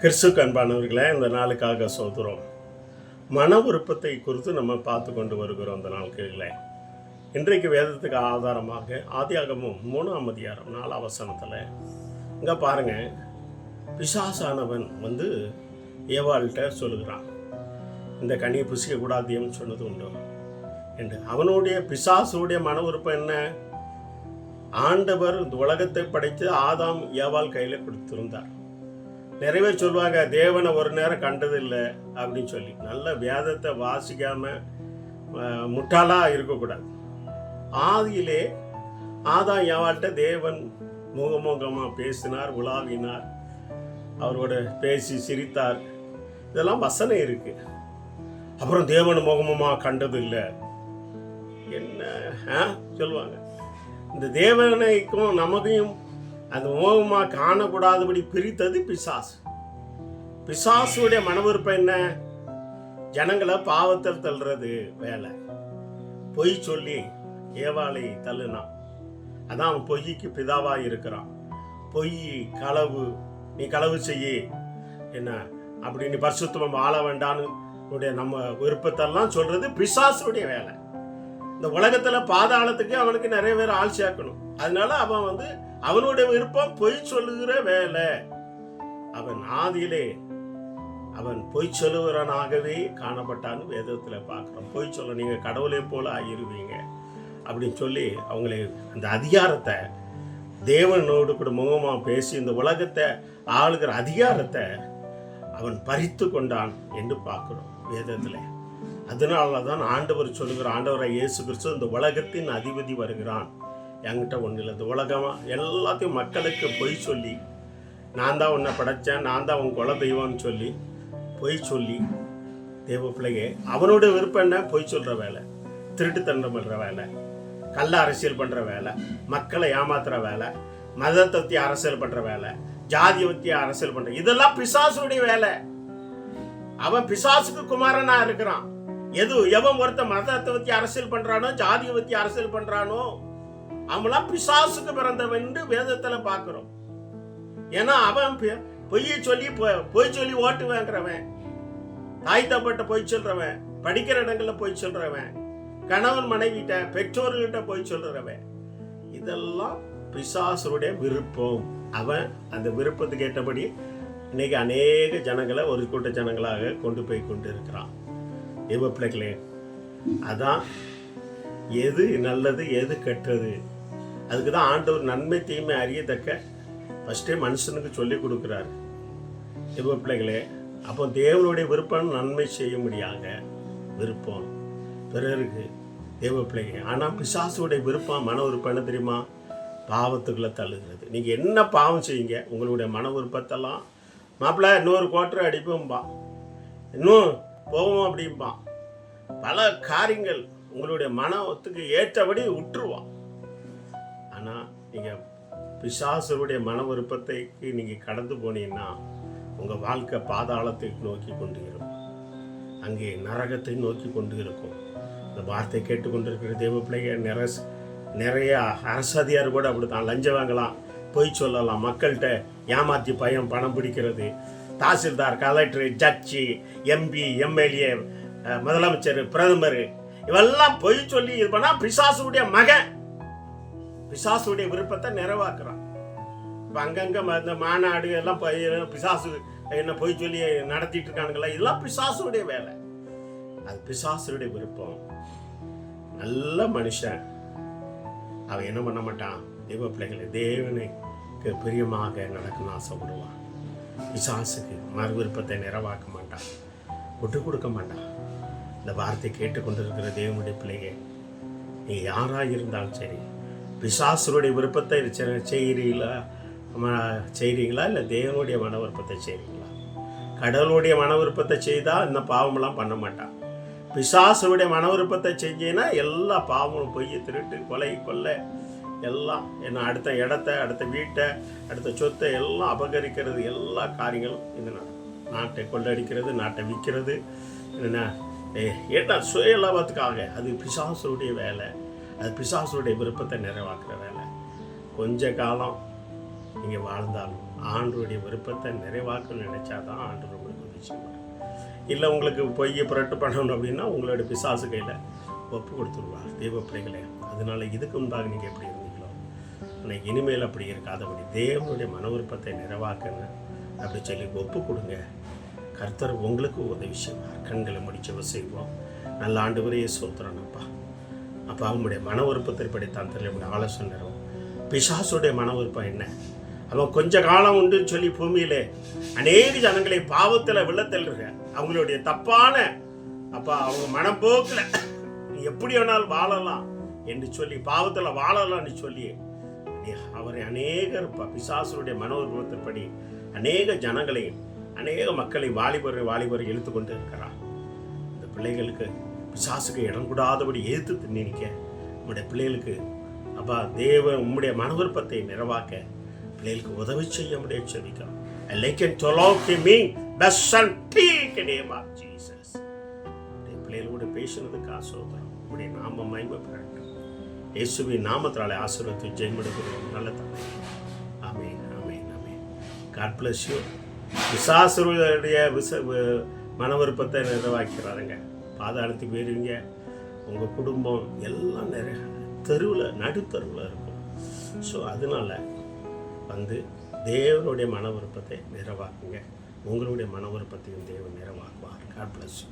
கிறிஸ்துக்கு அன்பானவர்களே, இந்த நாளுக்காக சோதரம் மன விருப்பத்தை குறித்து நம்ம பார்த்து கொண்டு வருகிறோம். இந்த நாட்களில் இன்றைக்கு வேதத்துக்கு ஆதாரமாக ஆதியாகமம் 3ஆம் அதிகாரம் 4ஆம் வசனத்தில் இங்கே பாருங்கள், பிசாசானவன் ஏவாள்கிட்ட சொல்லுகிறான், இந்த கனியை புசிக்கக்கூடாதுன்னு சொன்னது உண்டு என்று. அவனுடைய பிசாசுடைய மன விருப்பம் என்ன? ஆண்டவர் இந்த உலகத்தை படைத்து ஆதாம் ஏவாள் கையில் கொடுத்திருந்தார். நிறைய பேர் சொல்லுவாங்க, தேவனை ஒரு நேரம் கண்டதில்லை அப்படின்னு சொல்லி. நல்ல வேதத்தை வாசிக்காமல் முட்டாளாக இருக்கக்கூடாது. ஆதியிலே ஆதாம் ஏவாள்கிட்ட தேவன் முகமுகமாக பேசினார், உலாவினார், அவரோட பேசி சிரித்தார், இதெல்லாம் வசனம் இருக்கு. அப்புறம் தேவன் முகமுகமாக கண்டதில்லை என்ன சொல்லுவாங்க. இந்த தேவனைக்கும் நமக்கையும் அந்த மோகமாக காணக்கூடாதபடி பிரித்தது பிசாசு. பிசாசுடைய மனவிருப்பம் என்ன? ஜனங்களை பாவத்தில் தள்ளுறது வேலை. பொய் சொல்லி ஏவாளை தள்ளுனான். அதான் அவன் பொய்க்கு பிதாவாக இருக்கிறான். பொய், களவு, நீ களவு செய்ய என்ன அப்படி, நீ பரிசுத்தம் வாழ வேண்டான்னு நம்ம விருப்பத்தெல்லாம் சொல்றது பிசாசுடைய வேலை. இந்த உலகத்துல பாதாளத்துக்கு அவனுக்கு நிறைய பேர் ஆள் சேர்க்கணும். அதனால அவன் அவனுடைய விருப்பம் பொய் சொல்லுகிற வேலை. அவன் ஆதியிலே அவன் பொய் சொல்லுகிறவனாகவே காணப்பட்டான்னு வேதத்துல பார்க்கிறோம். பொய் சொல்ல நீங்க கடவுளை போல ஆகிருவீங்க அப்படின்னு சொல்லி அவங்களை அந்த அதிகாரத்தை தேவனோடு கூட முகமா பேசி இந்த உலகத்தை ஆளுகிற அதிகாரத்தை அவன் பறித்து கொண்டான் என்று பார்க்கிறோம் வேதத்துல. அதனாலதான் ஆண்டவர் சொல்லுகிற, ஆண்டவரை இயேசு கிறிஸ்து இந்த உலகத்தின் அதிபதி வருகிறான், என்கிட்ட ஒன்றும் இல்லை. இந்த உலகமாக எல்லாத்தையும் மக்களுக்கு பொய் சொல்லி, நான் தான் உன்னை படைத்தேன், நான் தான் உன் குல தெய்வம்னு சொல்லி பொய் சொல்லி தேவ பிள்ளையே அவனோட விருப்பம் என்ன? பொய் சொல்கிற வேலை, திருட்டுத்தனம் பண்ணுற வேலை, கள்ள அரசியல் பண்ணுற வேலை, மக்களை ஏமாத்துற வேலை, மதத்தை பற்றி அரசியல் பண்ணுற வேலை, ஜாதியை பற்றி அரசியல் பண்ணுற, இதெல்லாம் பிசாசுடைய வேலை. அவன் பிசாசுக்கு குமாரனா இருக்கிறான். எவன் ஒருத்த மதத்தை பற்றி அரசியல் பண்றானோ, ஜாதியை பற்றி அரசியல் பண்றானோ, அவங்களாம் பிசாசுக்கு பிறந்தவன் வேதத்துல பார்க்கிறோம். ஏன்னா அவன் பொய் சொல்லி ஓட்டு வாங்குறவன், தாய் தப்பட்ட பொய் சொல்றவன், படிக்கிற இடங்கள்ல பொய் சொல்றவன், கணவன் மனைவிட்ட பெற்றோர்கிட்ட பொய் சொல்றவன், இதெல்லாம் பிசாசுடைய விருப்பம். அவன் அந்த விருப்பத்துக்கு ஏற்றபடி இன்னைக்கு அநேக ஜனங்களை ஒரு கூட்ட ஜனங்களாக கொண்டு போய் கொண்டு இருக்கிறான். தேவ பிள்ளைகளே, அதான் எது நல்லது எது கெட்டது, அதுக்கு தான் ஆண்டவர் நன்மை தீமை அறியத்தக்க ஃபஸ்ட்டே மனுஷனுக்கு சொல்லி கொடுக்குறாரு. தேவ பிள்ளைகளே, அப்போ தேவனுடைய விருப்பம் நன்மை செய்ய முடியாத விருப்பம் பிறருக்கு தேவ பிள்ளைங்க. ஆனால் பிசாசுடைய விருப்பம், மன விருப்பம் என்ன தெரியுமா? பாவத்துக்குள்ளே தள்ளுகிறது. நீங்கள் என்ன பாவம் செய்யுங்க, உங்களுடைய மன விருப்பத்தெல்லாம் மாப்பிள்ளை இன்னொரு குவார்டர் அடிப்போம்பா, இன்னும் போவோம் அப்படிம்பான். பல காரியங்கள் உங்களுடைய மனத்துக்கு ஏற்றபடி விட்டுருவான். ஆனால் நீங்கள் பிசாசுடைய மன விருப்பத்தைக்கு நீங்கள் கடந்து போனீங்கன்னா உங்கள் வாழ்க்கை பாதாளத்தை நோக்கி கொண்டு இருக்கும், அங்கே நரகத்தை நோக்கி கொண்டு இருக்கும். இந்த வார்த்தை கேட்டுக்கொண்டிருக்கிற தேவ பிள்ளைங்க, நிறைய அரசதியார் கூட அப்படித்தான். லஞ்சம் வாங்கலாம், பொய் சொல்லலாம், மக்கள்கிட்ட ஏமாற்றி பணம் பிடிக்கிறது, தாசில்தார், கலெக்டர், ஜட்ஜி, எம்பி, எம்எல்ஏ, முதலமைச்சர், பிரதமர், இவெல்லாம் பொய் சொல்லி இது பண்ணா பிசாசுடைய மகன் பிசாசுடைய விருப்பத்தை நிறைவாக்குறான். இப்போ அங்கங்க இந்த மாநாடு எல்லாம் பிசாசு என்ன பொய் சொல்லி நடத்திட்டு இருக்கானுங்களா, இதெல்லாம் பிசாசுடைய வேலை. அது பிசாசுடைய விருப்பம். நல்ல மனுஷன் அவன் என்ன பண்ண மாட்டான்? தெய்வ பிள்ளைகளை தேவனுக்கு பிரியமாக நடக்கணும்னு ஆசைப்படுவான். பிசாசுக்கு மறு விருப்பத்தை நிறைவாக்க மாட்டான், விட்டு கொடுக்க மாட்டான். இந்த வார்த்தை கேட்டுக்கொண்டிருக்கிற தேவனுடைய பிள்ளைகள், நீங்கள் யாராக இருந்தாலும் சரி, பிசாசுடைய விருப்பத்தை செய்கிறீங்களா இல்லை தேவனுடைய மன விருப்பத்தை செய்கிறீங்களா? கடவுளுடைய மன விருப்பத்தை செய்தால் இந்த பாவமெல்லாம் பண்ண மாட்டான். பிசாசுடைய மன விருப்பத்தை செஞ்சீங்கன்னா எல்லா பாவமும், பொய், திருட்டு, கொலை, கொள்ளை எல்லாம் என்ன, அடுத்த இடத்த, அடுத்த வீட்டை, அடுத்த சொத்தை எல்லாம் அபகரிக்கிறது, எல்லா காரியங்களும் இந்த நாட்டை கொள்ளடிக்கிறது, நாட்டை விற்கிறது, என்ன சுய லாபத்துக்காக, அது பிசாசுடைய வேலை. அது பிசாசுடைய விருப்பத்தை நிறைவாக்குற வேலை. கொஞ்ச காலம் நீங்கள் வாழ்ந்தாலும் ஆண்டவருடைய விருப்பத்தை நிறைவாக்க நினைச்சாதான் ஆண்டவர் உங்களுக்கு உதவி செய்வார். இல்லை உங்களுக்கு பொய் புரட்டு பண்ணணும் அப்படின்னா உங்களோட பிசாசு கையில் ஒப்பு கொடுத்துருவார் தேவ பிள்ளைகளே. அதனால இதுக்கு முன்பாக நீங்கள் எப்படி இருந்தீங்களோ இன்னைக்கு இனிமேல் அப்படி இருக்காதபடி தேவனுடைய மன விருப்பத்தை நிறைவாக்கணும் அப்படி சொல்லி ஒப்பு கொடுங்க. கர்த்தர் உங்களுக்கு உதவி செய்வார். கண்களை முடிச்சவ செய்வோம். நல்ல ஆண்டவரையே சோத்திரனப்பா. அப்போ அவங்களுடைய மன விருப்பத்திற்படி தான் தெரியல ஆலோசனை தரும். பிசாசுடைய மன விருப்பம் என்ன? அவன் கொஞ்ச காலம் உண்டுன்னு சொல்லி பூமியிலே அநேக ஜனங்களை பாவத்தில் விழத்தல்ற அவங்களுடைய தப்பான அப்பா அவங்க மனப்போக்கில் எப்படி வேணாலும் வாழலாம் என்று சொல்லி பாவத்தில் வாழலாம்னு சொல்லி அவரை அநேகர் பிசாசுடைய மன விருப்பத்தின்படி அநேக ஜனங்களையும் அநேக மக்களை வாலிபரை இழுத்து கொண்டு இருக்கிறார். இந்த பிள்ளைகளுக்கு பிசாசுக்கு இடம் கூடாதபடி எதிர்த்து திணிக்க உங்களுடைய பிள்ளைகளுக்கு அப்பா தேவ உம்முடைய மன விருப்பத்தை நிறைவாக்க பிள்ளைகளுக்கு உதவி செய்ய முடிய செபிக்கிறோம். பிள்ளைகளோட பேசுனதுக்கு ஆசோதரம் உங்களுடைய நாம மகிமை பெறட்டும். இயேசுவின் நாமத்தினாலே ஆசீர்வாதத்தை ஜெயமெடுக்கிறோம். நல்ல தந்தை. ஆமென், ஆமென், ஆமென். God bless you. பிசாசுடைய மன விருப்பத்தை நிறைவாக்கிறாருங்க. பாதாளத்துக்கு போயிருவீங்க. உங்கள் குடும்பம் எல்லாம் நிறைய நடுத்தருவில் இருக்கும். ஸோ அதனால தேவனுடைய மன விருப்பத்தை நிறைவாக்குங்க. உங்களுடைய மன விருப்பத்தையும் தேவன் நிறைவாக்குவார். God bless you.